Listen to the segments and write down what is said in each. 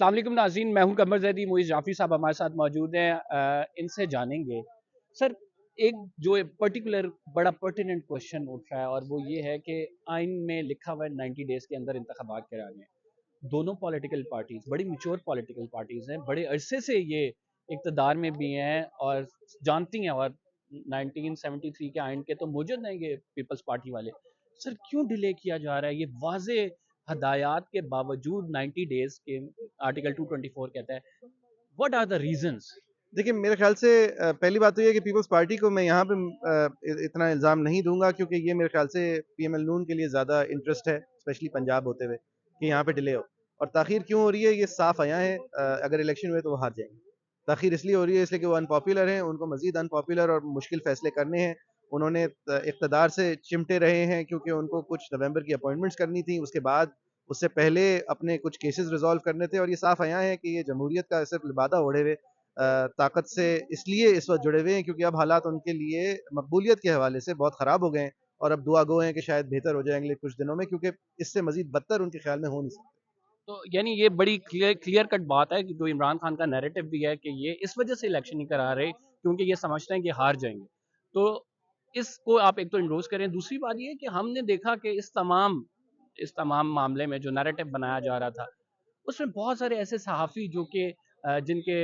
السلام علیکم ناظرین، میں ہوں قمر زیدی. معیز جعفری صاحب ہمارے ساتھ موجود ہیں. ان سے جانیں گے سر ایک جو پرٹیکولر بڑا پرٹیننٹ کوشچن اٹھ رہا ہے، اور وہ یہ ہے کہ آئین میں لکھا ہوا ہے 90 ڈیز کے اندر انتخابات کرانے ہیں. دونوں پولیٹیکل پارٹیز بڑی میچور پولیٹیکل پارٹیز ہیں، بڑے عرصے سے یہ اقتدار میں بھی ہیں اور جانتی ہیں، اور 1973 کے آئین کے تو موجود ہیں یہ پیپلز پارٹی والے. سر کیوں ڈیلے کیا جا رہا ہے؟ یہ واضح ہدایات کے باوجود 90 ڈیز کے آرٹیکل 224 کہتا ہے. What are the reasons? دیکھیں میرے خیال سے پہلی بات تو یہ کہ پیپلز پارٹی کو میں یہاں پہ اتنا الزام نہیں دوں گا، کیونکہ یہ میرے خیال سے پی ایم ایل نون کے لیے زیادہ انٹرسٹ ہے، اسپیشلی پنجاب ہوتے ہوئے، کہ یہاں پہ ڈیلے ہو. اور تاخیر کیوں ہو رہی ہے یہ صاف عیاں ہے. اگر الیکشن ہوئے تو وہ ہار جائیں گے. تاخیر اس لیے ہو رہی ہے اس لیے کہ وہ ان پاپولر ہیں، ان کو مزید ان پاپولر اور مشکل فیصلے کرنے ہیں. انہوں نے اقتدار سے چمٹے رہے ہیں کیونکہ ان کو کچھ نومبر کی اپوائنٹمنٹس کرنی تھیں، اس کے بعد اس سے پہلے اپنے کچھ کیسز ریزالو کرنے تھے. اور یہ صاف عیاں ہے کہ یہ جمہوریت کا صرف لبادہ اوڑھے ہوئے طاقت سے اس لیے اس وقت جڑے ہوئے ہیں کیونکہ اب حالات ان کے لیے مقبولیت کے حوالے سے بہت خراب ہو گئے ہیں، اور اب دعا گو ہیں کہ شاید بہتر ہو جائیں گے کچھ دنوں میں، کیونکہ اس سے مزید بدتر ان کے خیال میں ہو نہیں سکتے. تو یعنی یہ بڑی کلیئر کٹ بات ہے کہ جو عمران خان کا نیریٹو بھی ہے کہ یہ اس وجہ سے الیکشن نہیں کرا رہے کیونکہ یہ سمجھتے ہیں کہ ہار جائیں گے. تو اس کو آپ ایک تو انڈوز کریں. دوسری بات یہ کہ ہم نے دیکھا کہ اس تمام معاملے میں جو نیریٹو بنایا جا رہا تھا، اس میں بہت سارے ایسے صحافی جو کہ جن کے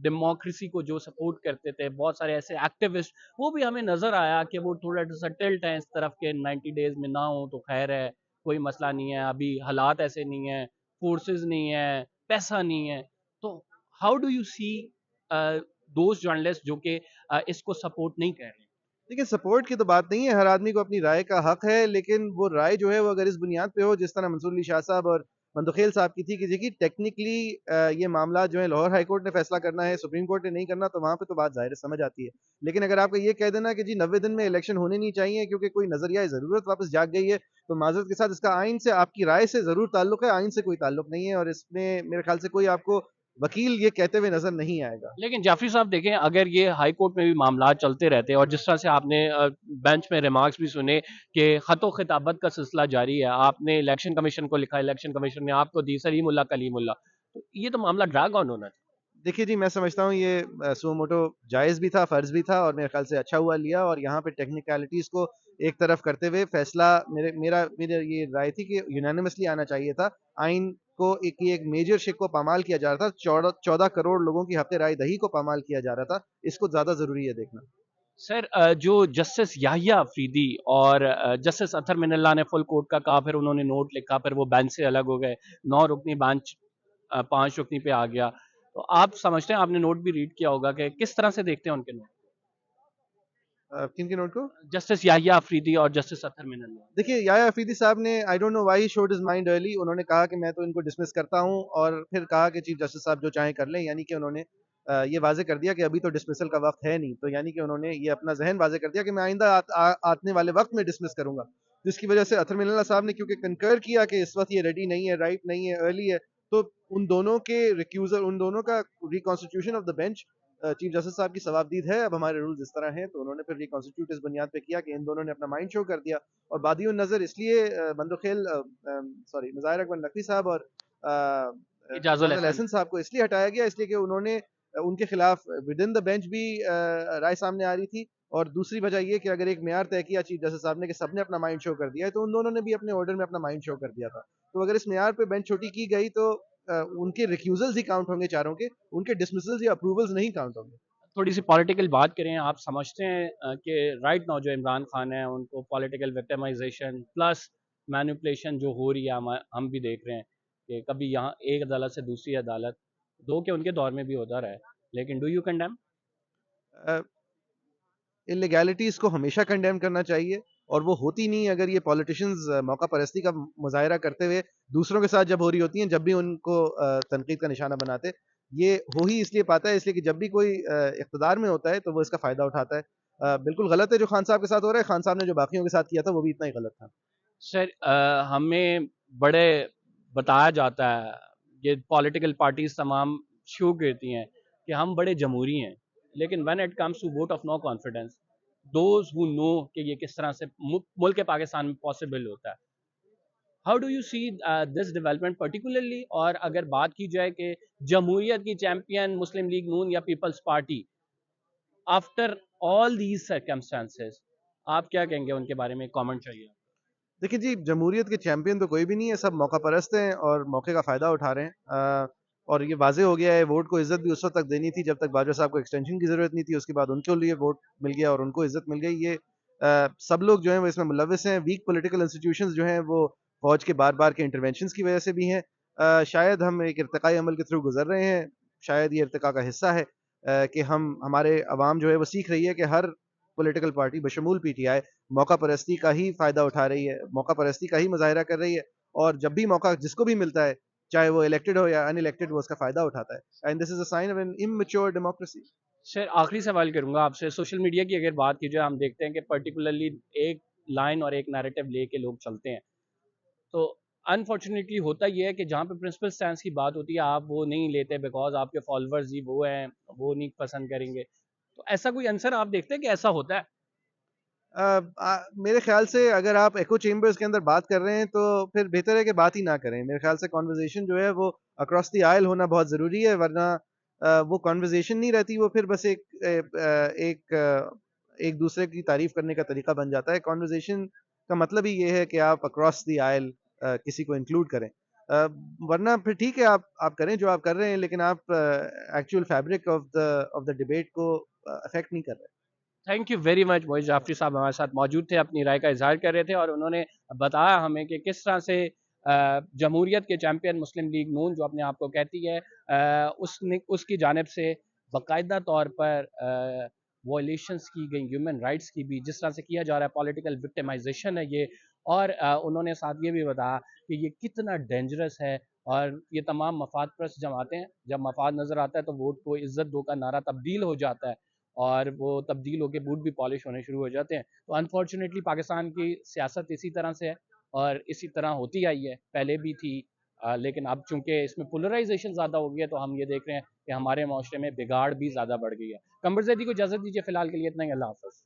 ڈیموکریسی کو جو سپورٹ کرتے تھے، بہت سارے ایسے ایکٹیوسٹ، وہ بھی ہمیں نظر آیا کہ وہ تھوڑا سا ٹلٹ ہیں اس طرف کے 90 ڈیز میں نہ ہو تو خیر ہے، کوئی مسئلہ نہیں ہے، ابھی حالات ایسے نہیں ہیں، فورسز نہیں ہے، پیسہ نہیں ہے. تو how do you see those journalist جو کہ اس کو سپورٹ نہیں کر رہے؟ دیکھیں سپورٹ کی تو بات نہیں ہے، ہر آدمی کو اپنی رائے کا حق ہے، لیکن وہ رائے جو ہے وہ اگر اس بنیاد پہ ہو جس طرح منصور علی شاہ صاحب اور مندوخیل صاحب کی تھی کہ دیکھیے ٹیکنیکلی یہ معاملات جو ہے لاہور ہائی کورٹ نے فیصلہ کرنا ہے، سپریم کورٹ نے نہیں کرنا، تو وہاں پہ تو بات ظاہر سمجھ آتی ہے. لیکن اگر آپ کو یہ کہہ دینا کہ جی 90 دن میں الیکشن ہونے نہیں چاہیے کیونکہ کوئی نظریہ ضرورت واپس جاگ گئی ہے، تو معذرت کے ساتھ اس کا آئین سے آپ کی رائے سے ضرور تعلق ہے، آئین سے کوئی تعلق نہیں ہے. اور اس میں میرے خیال سے کوئی آپ کو وکیل یہ کہتے ہوئے نظر نہیں آئے گا. لیکن جعفری صاحب دیکھیں، اگر یہ ہائی کورٹ میں بھی معاملات چلتے رہتے اور جس طرح سے آپ نے بینچ میں ریمارکس بھی سنے کہ خط و خطابت کا سلسلہ جاری ہے، آپ نے الیکشن کمیشن کو لکھا، الیکشن کمیشن نے آپ کو دی، سلیم اللہ کلیم اللہ، تو یہ تو معاملہ ڈریگ آن ہونا ہے. دیکھیے جی میں سمجھتا ہوں یہ سو موٹو جائز بھی تھا، فرض بھی تھا، اور میرے خیال سے اچھا ہوا لیا. اور یہاں پہ ٹیکنیکلٹیز کو ایک طرف کرتے ہوئے فیصلہ میری یہ رائے تھی کہ یونانیمسلی آنا چاہیے تھا. آئین کو ایک میجر شک کو پامال کیا جا رہا تھا، 14 کروڑ لوگوں کی حق رائے دہی کو پامال کیا جا رہا تھا. اس کو زیادہ ضروری ہے دیکھنا. سر جو جسٹس یحییٰ افریدی اور جسٹس اطہر من اللہ نے فل کورٹ کا کہا، پھر انہوں نے نوٹ لکھا، پھر وہ بینچ سے الگ ہو گئے، 9 رکنی بینچ 5 رکنی پہ آ گیا. تو آپ سمجھتے ہیں، آپ نے نوٹ بھی ریڈ کیا ہوگا، کہ کس طرح سے دیکھتے ہیں ان کے نوٹ؟ کن کے نوٹ کو؟ جسٹس یحییٰ افریدی اور جسٹس اطہر من اللہ. دیکھیے یحییٰ افریدی صاحب نے I don't know why he should his mind early, انہوں نے کہا کہ میں تو ان کو ڈسمس کرتا ہوں، اور پھر کہا کہ چیف جسٹس صاحب جو چاہیں کر لیں. یعنی کہ انہوں نے یہ واضح کر دیا کہ ابھی تو ڈسمسل کا وقت ہے نہیں. تو یعنی کہ انہوں نے یہ اپنا ذہن واضح کر دیا کہ میں آئندہ آنے والے وقت میں ڈسمس کروں گا، جس کی وجہ سے اطہر من اللہ صاحب نے کیونکہ کنکر کیا کہ اس وقت یہ ریڈی نہیں ہے، رائٹ نہیں ہے، ارلی ہے، تو ان دونوں کے ریکیوزل، ان دونوں کا reconstitution of the bench chief justice صاحب کی ثوابدید ہے. اب ہمارے رولز اس طرح ہیں، تو انہوں نے پھر ریکانسٹیٹیوٹ اس بنیاد پہ کیا کہ ان دونوں نے اپنا مائنڈ شو کر دیا. اور بادی النظر اس لیے مظاہر اکبر نقوی صاحب اور اعجاز اعجاز الاحسن. الحسن صاحب کو اس لیے ہٹایا گیا اس لیے کہ انہوں نے ان کے خلاف ود ان دا بینچ بھی رائے سامنے آ رہی تھی. اور دوسری وجہ یہ کہ اگر ایک معیار طے کیا چیف جسٹس صاحب نے کہ سب نے اپنا مائنڈ شو کر دیا ہے، تو ان دونوں نے بھی اپنے آرڈر میں اپنا مائنڈ شو کر دیا تھا. تو اگر اس معیار پہ بینچ چھوٹی کی گئی تو ان کے ریکیوزلز ہی کاؤنٹ ہوں گے چاروں کے، ان کے ڈسمسلز یا اپروولز نہیں کاؤنٹ ہوں گے. تھوڑی سی پولیٹیکل بات کریں. آپ سمجھتے ہیں کہ رائٹ ناؤ جو عمران خان ہیں ان کو پولیٹیکل وکٹمائزیشن پلس مینوپولیشن جو ہو رہی ہے، ہم بھی دیکھ رہے ہیں کہ کبھی یہاں ایک عدالت سے دوسری عدالت، دو کہ ان کے دور میں بھی ہوتا رہا ہے، لیکن ڈو یو کنڈیم؟ انلیگیلٹیز کو ہمیشہ کنڈیم کرنا چاہیے، اور وہ ہوتی نہیں اگر یہ پولیٹیشنز موقع پرستی کا مظاہرہ کرتے ہوئے دوسروں کے ساتھ جب ہو رہی ہوتی ہیں، جب بھی ان کو تنقید کا نشانہ بناتے. یہ ہو ہی اس لیے پاتا ہے اس لیے کہ جب بھی کوئی اقتدار میں ہوتا ہے تو وہ اس کا فائدہ اٹھاتا ہے. بالکل غلط ہے جو خان صاحب کے ساتھ ہو رہا ہے، خان صاحب نے جو باقیوں کے ساتھ کیا تھا وہ بھی اتنا ہی غلط تھا. سر ہمیں بڑے بتایا جاتا ہے، یہ پولیٹیکل پارٹیز تمام شو کرتی ہیں کہ ہم بڑے جمہوری ہیں، لیکن when it comes to vote of no confidence, those who know کہ یہ کس طرح سے ملک پاکستان میں پاسبل ہوتا ہے، how do you see this development particularly? اور اگر بات کی جائے کہ جمہوریت کی چیمپئن مسلم لیگ نون یا Peoples Party after all these circumstances, آپ کیا کہیں گے ان کے بارے میں؟ کامنٹ چاہیے. دیکھیں جی، جمہوریت کے چیمپئن تو کوئی بھی نہیں ہے، سب موقع پرست ہیں اور موقع کا فائدہ اٹھا رہے ہیں، اور یہ واضح ہو گیا ہے. ووٹ کو عزت بھی اس وقت تک دینی تھی جب تک باجوہ صاحب کو ایکسٹینشن کی ضرورت نہیں تھی، اس کے بعد ان کے لیے ووٹ مل گیا اور ان کو عزت مل گئی. یہ سب لوگ جو ہیں وہ اس میں ملوث ہیں. ویک پولیٹیکل انسٹیٹیوشنز جو ہیں وہ فوج کے بار بار کے انٹرونشنز کی وجہ سے بھی ہیں. شاید ہم ایک ارتقائی عمل کے تھرو گزر رہے ہیں، شاید یہ ارتقاء کا حصہ ہے کہ ہمارے عوام جو ہے وہ سیکھ رہی ہے کہ ہر پولیٹیکل پارٹی بشمول پی ٹی آئی موقع پرستی کا ہی فائدہ اٹھا رہی ہے، موقع پرستی کا ہی مظاہرہ کر رہی ہے، اور جب بھی موقع جس کو بھی ملتا ہے چاہے وہ الیکٹڈ ہو یا ان الیکٹڈ، وہ اس کا فائدہ اٹھاتا ہے. And this is a sign of an immature democracy. Sir آخری سوال کروں گا آپ سے. سوشل میڈیا کی اگر بات کی جائے، ہم دیکھتے ہیں کہ پرٹیکولرلی ایک لائن اور ایک نیریٹو لے کے لوگ چلتے ہیں. تو انفارچونیٹلی ہوتا یہ ہے کہ جہاں پہ پرنسپل سٹینس کی بات ہوتی ہے آپ وہ نہیں لیتے، بیکاز آپ کے فالوورز ہی وہ ہیں، وہ نہیں پسند کریں گے. تو ایسا کوئی آنسر آپ دیکھتے ہیں کہ ایسا ہوتا ہے؟ میرے خیال سے اگر آپ ایکو چیمبرز کے اندر بات کر رہے ہیں تو پھر بہتر ہے کہ بات ہی نہ کریں. میرے خیال سے کانورزیشن جو ہے وہ اکراس دی آئل ہونا بہت ضروری ہے، ورنہ وہ کانورزیشن نہیں رہتی، وہ پھر بس ایک ایک دوسرے کی تعریف کرنے کا طریقہ بن جاتا ہے. کانورزیشن کا مطلب ہی یہ ہے کہ آپ اکراس دی آئل کسی کو انکلوڈ کریں، ورنہ پھر ٹھیک ہے آپ کریں جو آپ کر رہے ہیں، لیکن آپ actual fabric of the debate کو افیکٹ نہیں کر رہے. Thank you very much. Moiz Jafri صاحب ہمارے ساتھ موجود تھے، اپنی رائے کا اظہار کر رہے تھے، اور انہوں نے بتایا ہمیں کہ کس طرح سے جمہوریت کے چیمپئن مسلم لیگ نون جو اپنے آپ کو کہتی ہے، اس کی جانب سے باقاعدہ طور پر وائلیشنز کی گئی، ہیومن رائٹس کی بھی جس طرح سے کیا جا رہا ہے، پولیٹیکل وکٹمائزیشن ہے یہ. اور انہوں نے ساتھ یہ بھی بتایا کہ یہ کتنا ڈینجرس ہے، اور یہ تمام مفاد پرست جماعتیں ہیں، جب مفاد نظر آتا ہے تو ووٹ کو عزت دو کا نعرہ تبدیل ہو جاتا ہے، اور وہ تبدیل ہو کے بوٹ بھی پالش ہونے شروع ہو جاتے ہیں. تو انفارچونیٹلی پاکستان کی سیاست اسی طرح سے ہے، اور اسی طرح ہوتی آئی ہے، پہلے بھی تھی، لیکن اب چونکہ اس میں پولرائزیشن زیادہ ہو گئی ہے تو ہم یہ دیکھ رہے ہیں کہ ہمارے معاشرے میں بگاڑ بھی زیادہ بڑھ گئی ہے. قمر زیدی کو اجازت دیجیے فی الحال کے لیے اتنا ہی. اللہ حافظ.